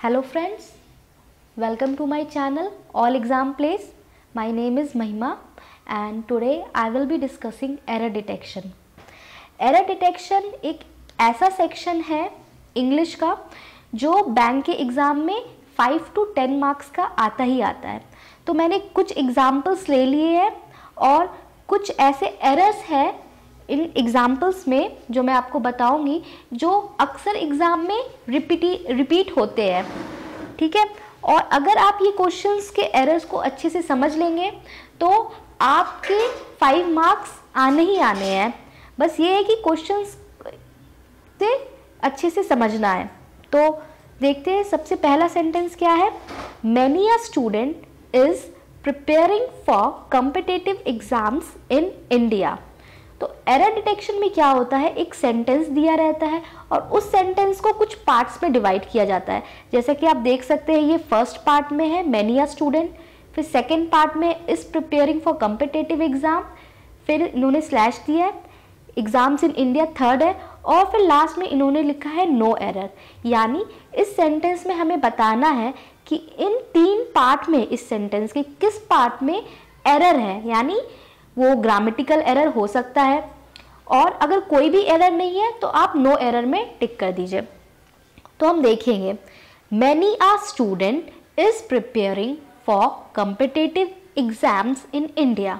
Hello friends, welcome to my channel All Exam Plays. My name is Mahima and today I will be discussing error detection. Error detection एक ऐसा section है English का जो bank के exam में 5 to 10 marks का आता ही आता है। तो मैंने कुछ एग्जाम्पल्स ले लिए हैं और कुछ ऐसे एरर्स हैं इन एग्जाम्पल्स में जो मैं आपको बताऊंगी जो अक्सर एग्ज़ाम में रिपीट होते हैं, ठीक है। और अगर आप ये क्वेश्चंस के एरर्स को अच्छे से समझ लेंगे तो आपके 5 मार्क्स आने ही आने हैं। बस ये है कि क्वेश्चंस से अच्छे से समझना है। तो देखते हैं सबसे पहला सेंटेंस क्या है। Many a student is preparing for competitive exams in India. तो एरर डिटेक्शन में क्या होता है, एक सेंटेंस दिया रहता है और उस सेंटेंस को कुछ पार्ट्स में डिवाइड किया जाता है। जैसा कि आप देख सकते हैं ये फर्स्ट पार्ट में है मैनी अ स्टूडेंट, फिर सेकंड पार्ट में is preparing for competitive exam, फिर इन्होंने स्लैश दिया है एग्जाम्स इन इंडिया थर्ड है और फिर लास्ट में इन्होंने लिखा है नो एरर। यानी इस सेंटेंस में हमें बताना है कि इन 3 पार्ट में इस सेंटेंस के किस पार्ट में एरर है, यानी वो ग्रामेटिकल एरर हो सकता है और अगर कोई भी एरर नहीं है तो आप नो एरर में टिक कर दीजिए। तो हम देखेंगे many a student is preparing for competitive exams in India.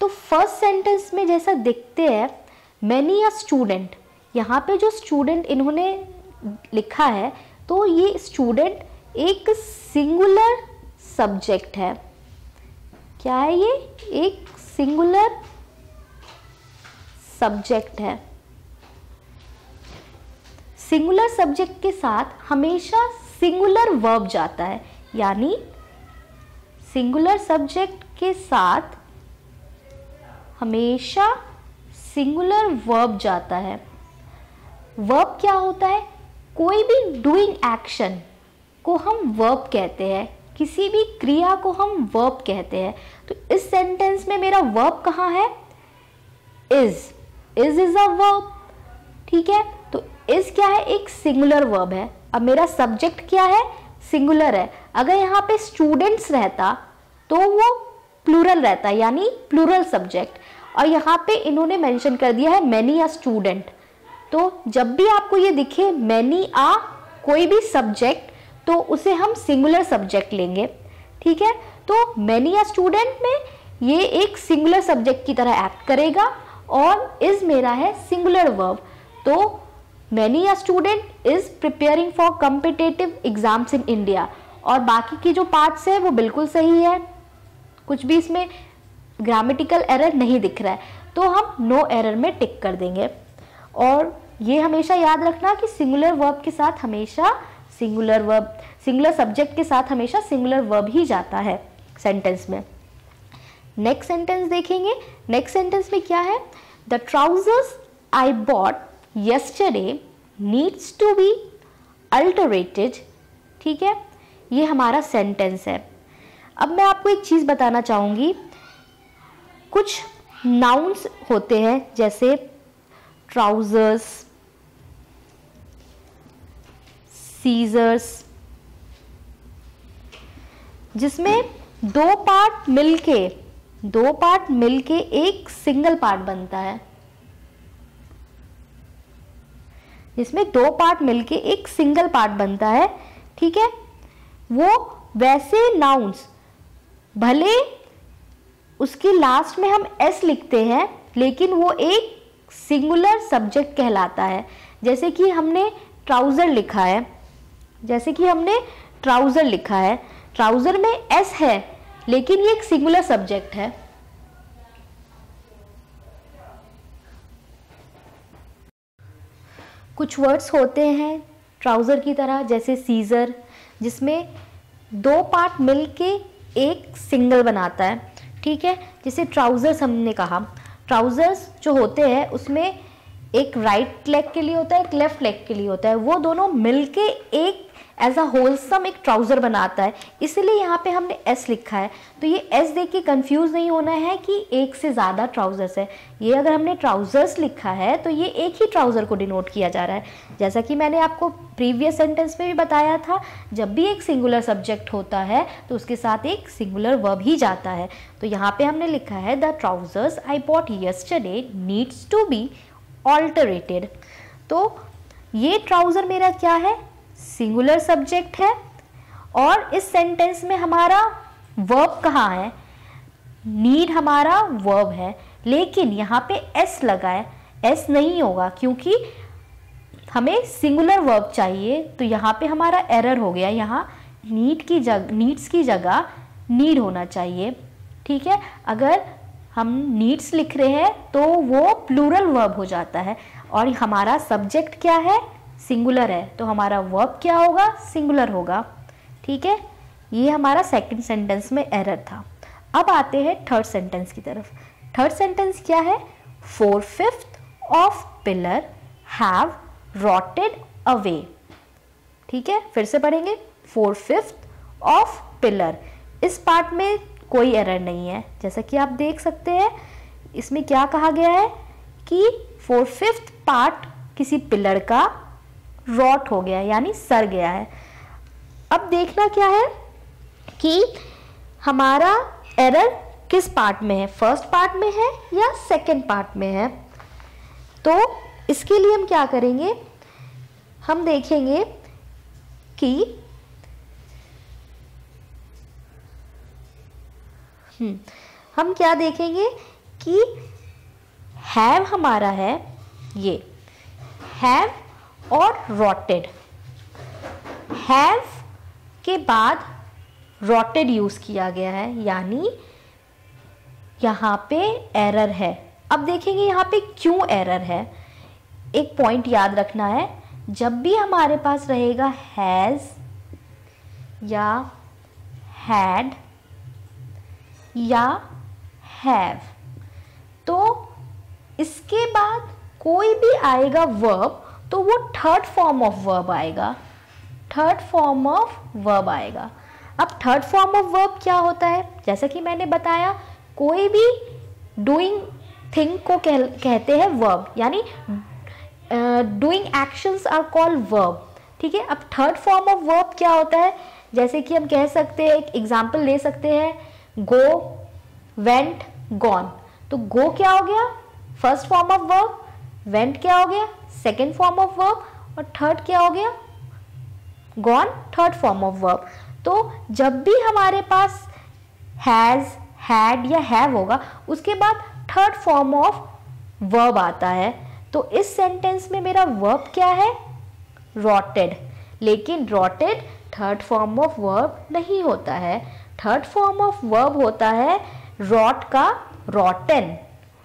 तो फर्स्ट सेंटेंस में जैसा दिखते हैं मैनी अ स्टूडेंट, यहाँ पे जो स्टूडेंट इन्होंने लिखा है तो ये स्टूडेंट एक सिंगुलर सब्जेक्ट है। क्या है ये? एक सिंगुलर सब्जेक्ट है। सिंगुलर सब्जेक्ट के साथ हमेशा सिंगुलर वर्ब जाता है, यानी सिंगुलर सब्जेक्ट के साथ हमेशा सिंगुलर वर्ब जाता है। वर्ब क्या होता है? कोई भी डूइंग एक्शन को हम वर्ब कहते हैं, किसी भी क्रिया को हम वर्ब कहते हैं। तो इस सेंटेंस में मेरा वर्ब कहाँ है? इज अ वर्ब, ठीक है। तो इज क्या है? एक सिंगुलर वर्ब है। अब मेरा सब्जेक्ट क्या है? सिंगुलर है। अगर यहाँ पे स्टूडेंट्स रहता तो वो प्लूरल रहता, यानी प्लूरल सब्जेक्ट। और यहाँ पे इन्होंने मेंशन कर दिया है मैनी अ स्टूडेंट। तो जब भी आपको ये दिखे मैनी अ कोई भी सब्जेक्ट तो उसे हम सिंगुलर सब्जेक्ट लेंगे, ठीक है। तो मैनी अ स्टूडेंट में ये एक सिंगुलर सब्जेक्ट की तरह एक्ट करेगा और इज मेरा है सिंगुलर वर्ब। तो many a student is preparing for competitive exams in India. और बाकी की जो पार्ट्स है वो बिल्कुल सही है, कुछ भी इसमें ग्रामेटिकल एरर नहीं दिख रहा है, तो हम नो एरर में टिक कर देंगे। और ये हमेशा याद रखना कि सिंगुलर वर्ब के साथ हमेशा सिंगुलर वर्ब, सिंगुलर सब्जेक्ट के साथ हमेशा सिंगुलर वर्ब ही जाता है सेंटेंस में। नेक्स्ट सेंटेंस देखेंगे। नेक्स्ट सेंटेंस में क्या है? The trousers I bought yesterday needs to be altered, ठीक है। ये हमारा सेंटेंस है। अब मैं आपको एक चीज़ बताना चाहूँगी, कुछ नाउन्स होते हैं जैसे ट्राउजर्स, सीजर्स, जिसमें दो पार्ट मिलके एक सिंगल पार्ट बनता है, जिसमें 2 पार्ट मिलके एक सिंगल पार्ट बनता है, ठीक है। वो वैसे नाउन्स भले उसके लास्ट में हम एस लिखते हैं लेकिन वो एक सिंगुलर सब्जेक्ट कहलाता है। जैसे कि हमने ट्राउजर लिखा है, ट्राउजर में एस है लेकिन ये एक सिंगुलर सब्जेक्ट है। कुछ वर्ड्स होते हैं ट्राउजर की तरह जैसे सीजर, जिसमें 2 पार्ट मिलके एक सिंगल बनाता है, ठीक है। जैसे ट्राउजर्स हमने कहा, ट्राउजर्स जो होते हैं उसमें एक राइट लेग के लिए होता है, एक लेफ्ट लेग के लिए होता है। वो दोनों मिलके एक एज अ होलसम एक ट्राउज़र बनाता है, इसलिए यहाँ पे हमने एस लिखा है। तो ये एस देख के कंफ्यूज नहीं होना है कि एक से ज़्यादा ट्राउज़र्स है। ये अगर हमने ट्राउज़र्स लिखा है तो ये एक ही ट्राउज़र को डिनोट किया जा रहा है। जैसा कि मैंने आपको प्रीवियस सेंटेंस में भी बताया था, जब भी एक सिंगुलर सब्जेक्ट होता है तो उसके साथ एक सिंगुलर वर्ब ही जाता है। तो यहाँ पे हमने लिखा है the trousers I bought yesterday needs to be altered. तो ये ट्राउज़र मेरा क्या है, सिंगुलर सब्जेक्ट है, और इस सेंटेंस में हमारा वर्ब कहाँ है, नीड हमारा वर्ब है, लेकिन यहाँ पे एस लगा है। एस नहीं होगा क्योंकि हमें सिंगुलर वर्ब चाहिए, तो यहाँ पे हमारा एरर हो गया। यहाँ नीड्स की जगह नीड होना चाहिए। ठीक है, अगर हम नीड्स लिख रहे हैं तो वो प्लूरल वर्ब हो जाता है, और हमारा सब्जेक्ट क्या है, सिंगुलर है, तो हमारा वर्ब क्या होगा, सिंगुलर होगा। ठीक है, ये हमारा सेकंड सेंटेंस में एरर था। अब आते हैं थर्ड सेंटेंस की तरफ। थर्ड सेंटेंस क्या है, 4/5 of pillar have rotted away. ठीक है, फिर से पढ़ेंगे, 4/5 ऑफ पिलर। इस पार्ट में कोई एरर नहीं है। जैसा कि आप देख सकते हैं, इसमें क्या कहा गया है कि 4/5 पार्ट किसी पिलर का रॉट हो गया है, यानी सड़ गया है। अब देखना क्या है कि हमारा एरर किस पार्ट में है, फर्स्ट पार्ट में है या सेकंड पार्ट में है। तो इसके लिए हम क्या करेंगे, हम देखेंगे कि हम क्या देखेंगे कि हैव हमारा है, ये हैव और रॉटेड। हैव के बाद रॉटेड यूज किया गया है, यानी यहाँ पे एरर है। अब देखेंगे यहाँ पे क्यों एरर है। एक पॉइंट याद रखना है, जब भी हमारे पास रहेगा हैज या हैड या हैव, तो इसके बाद कोई भी आएगा वर्ब तो वो थर्ड फॉर्म ऑफ वर्ब आएगा, थर्ड फॉर्म ऑफ वर्ब आएगा। अब थर्ड फॉर्म ऑफ वर्ब क्या होता है, जैसा कि मैंने बताया, कोई भी डूइंग थिंग को कहते हैं वर्ब, यानी doing actions are called verb. ठीक है, अब थर्ड फॉर्म ऑफ वर्ब क्या होता है, जैसे कि हम कह सकते हैं, एक एग्जाम्पल ले सकते हैं, गो, वेंट, गॉन। तो गो क्या हो गया, first form of verb, went क्या हो गया, सेकेंड फॉर्म ऑफ वर्ब, और थर्ड क्या हो गया, gone, third form of verb. तो जब भी हमारे पास हैज, हैड या हैव होगा, उसके बाद थर्ड फॉर्म ऑफ वर्ब आता है। तो इस सेंटेंस में मेरा वर्ब क्या है, रॉटेड। लेकिन rotted third form of verb नहीं होता है, थर्ड फॉर्म ऑफ वर्ब होता है रॉट का रॉटन।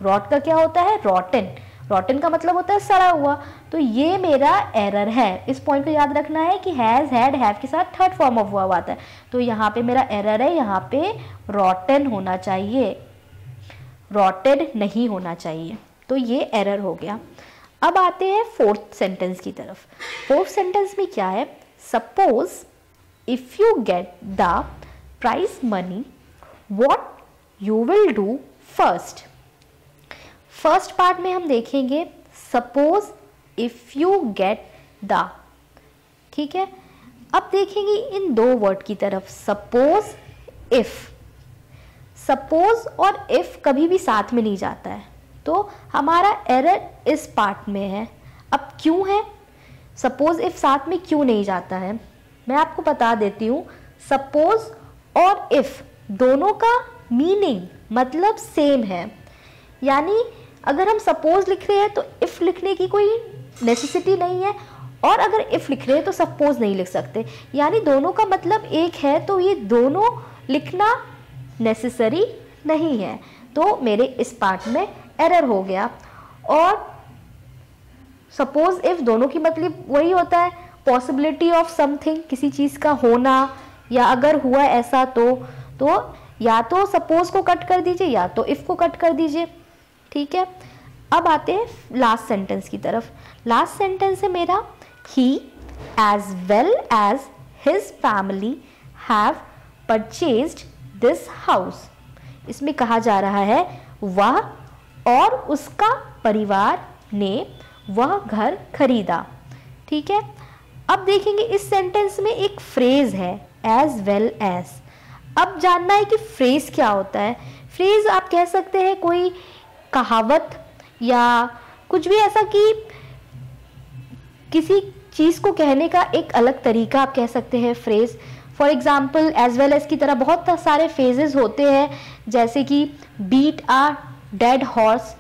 रॉट का क्या होता है, रॉटन। रॉटन का मतलब होता है सड़ा हुआ। तो ये मेरा एरर है, इस पॉइंट को याद रखना है कि हैज, हैड, हैव के साथ थर्ड फॉर्म ऑफ वर्ब आता है। तो यहाँ पे मेरा एरर है, यहाँ पे रॉटन होना चाहिए, रॉटेड नहीं होना चाहिए। तो ये एरर हो गया। अब आते हैं फोर्थ सेंटेंस की तरफ। फोर्थ सेंटेंस में क्या है, suppose if you get the prize money what you will do first. First part में हम देखेंगे suppose if you get the. ठीक है, अब देखेंगे इन दो वर्ड की तरफ, सपोज, इफ। सपोज और इफ कभी भी साथ में नहीं जाता है, तो हमारा एरर इस पार्ट में है। अब क्यों है, सपोज इफ साथ में क्यों नहीं जाता है, मैं आपको बता देती हूँ। सपोज और इफ दोनों का मीनिंग, मतलब सेम है, यानी अगर हम सपोज लिख रहे हैं तो इफ लिखने की कोई नेसेसिटी नहीं है, और अगर इफ लिख रहे हैं तो सपोज नहीं लिख सकते, यानी दोनों का मतलब एक है, तो ये दोनों लिखना नेसेसरी नहीं है। तो मेरे इस पार्ट में एरर हो गया। और सपोज इफ दोनों की मतलब वही होता है, पॉसिबिलिटी ऑफ समथिंग, किसी चीज़ का होना, या अगर हुआ ऐसा तो या तो सपोज को कट कर दीजिए या तो इफ को कट कर दीजिए। ठीक है, अब आते हैं लास्ट सेंटेंस की तरफ। लास्ट सेंटेंस है मेरा, he as well as his family have purchased this house. इसमें कहा जा रहा है वह और उसका परिवार ने वह घर खरीदा। ठीक है, अब देखेंगे इस सेंटेंस में एक फ्रेज है as well as। अब जानना है कि फ्रेज क्या होता है। फ्रेज आप कह सकते हैं कोई कहावत या कुछ भी ऐसा कि किसी चीज़ को कहने का एक अलग तरीका आप कह सकते हैं phrase. For example as well as की तरह बहुत सारे फ्रेजेस होते हैं, जैसे कि beat a dead horse.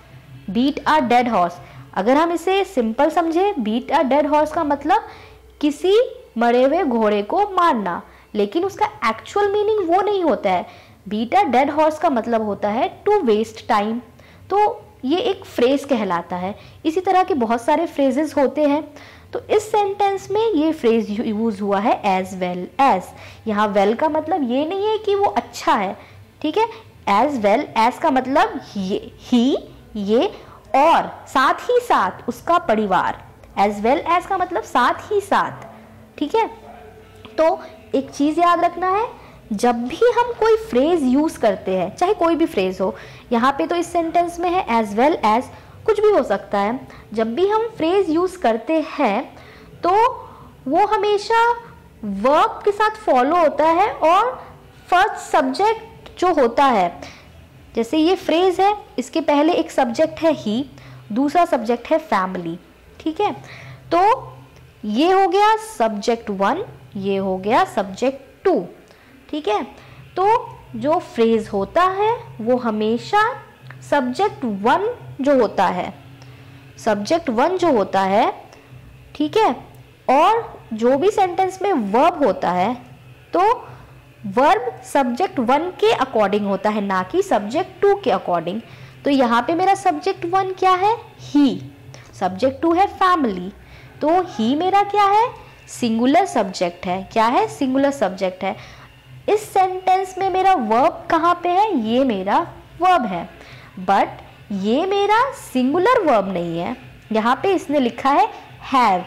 Beat a dead horse, अगर हम इसे सिंपल समझे, बीट आ डेड हॉर्स का मतलब किसी मरे हुए घोड़े को मारना, लेकिन उसका एक्चुअल मीनिंग वो नहीं होता है। बीट अ डेड हॉर्स का मतलब होता है टू वेस्ट टाइम। तो ये एक फ्रेज कहलाता है। इसी तरह के बहुत सारे फ्रेजेस होते हैं। तो इस सेंटेंस में ये फ्रेज यूज हुआ है एज वेल एज। यहाँ वेल का मतलब ये नहीं है कि वो अच्छा है, ठीक है। एज वेल एज का मतलब ये और साथ ही साथ उसका परिवार। एज वेल एज का मतलब साथ ही साथ, ठीक है। तो एक चीज याद रखना है, जब भी हम कोई फ्रेज यूज करते हैं, चाहे कोई भी फ्रेज हो, यहाँ पे तो इस सेंटेंस में है एज वेल एज, कुछ भी हो सकता है। जब भी हम फ्रेज यूज करते हैं तो वो हमेशा वर्ब के साथ फॉलो होता है और फर्स्ट सब्जेक्ट जो होता है, जैसे ये फ्रेज है, इसके पहले एक सब्जेक्ट है ही, दूसरा सब्जेक्ट है फैमिली, ठीक है। तो ये हो गया सब्जेक्ट 1, ये हो गया सब्जेक्ट 2, ठीक है। तो जो फ्रेज होता है वो हमेशा सब्जेक्ट 1 जो होता है, सब्जेक्ट 1 जो होता है, ठीक है। और जो भी सेंटेंस में वर्ब होता है तो वर्ब सब्जेक्ट 1 के अकॉर्डिंग होता है, ना कि सब्जेक्ट 2 के अकॉर्डिंग। तो यहाँ पे मेरा सब्जेक्ट 1 क्या है, ही। सब्जेक्ट 2 है फैमिली, तो ही मेरा क्या है, सिंगुलर सब्जेक्ट है। क्या है, सिंगुलर सब्जेक्ट है। इस सेंटेंस में मेरा वर्ब कहाँ पे है, ये मेरा वर्ब है, बट ये मेरा सिंगुलर वर्ब नहीं है। यहाँ पे इसने लिखा है हैव।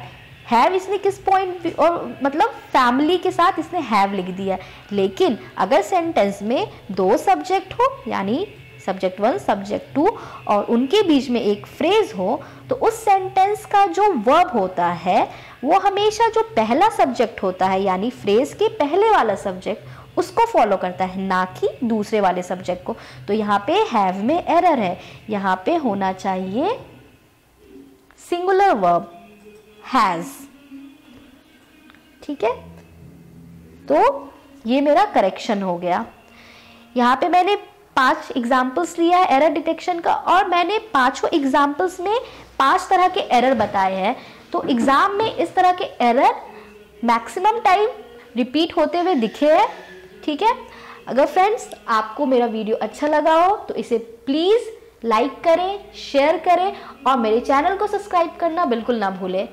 हैव इसने किस पॉइंट और मतलब फैमिली के साथ इसने हैव लिख दिया। लेकिन अगर सेंटेंस में 2 सब्जेक्ट हो, यानी सब्जेक्ट 1 सब्जेक्ट 2, और उनके बीच में एक फ्रेज हो, तो उस सेंटेंस का जो वर्ब होता है वो हमेशा जो पहला सब्जेक्ट होता है, यानी फ्रेज के पहले वाला सब्जेक्ट, उसको फॉलो करता है, ना कि दूसरे वाले सब्जेक्ट को। तो यहाँ पे हैव में एरर है, यहाँ पे होना चाहिए सिंगुलर वर्ब हैज, ठीक है। तो ये मेरा करेक्शन हो गया। यहाँ पे मैंने 5 एग्जाम्पल्स लिया है एरर डिटेक्शन का, और मैंने 5 एग्जाम्पल्स में 5 तरह के एरर बताए हैं। तो एग्जाम में इस तरह के एरर मैक्सिमम टाइम रिपीट होते हुए दिखे हैं, ठीक है। अगर फ्रेंड्स आपको मेरा वीडियो अच्छा लगा हो तो इसे प्लीज़ लाइक करें, शेयर करें और मेरे चैनल को सब्सक्राइब करना बिल्कुल ना भूलें।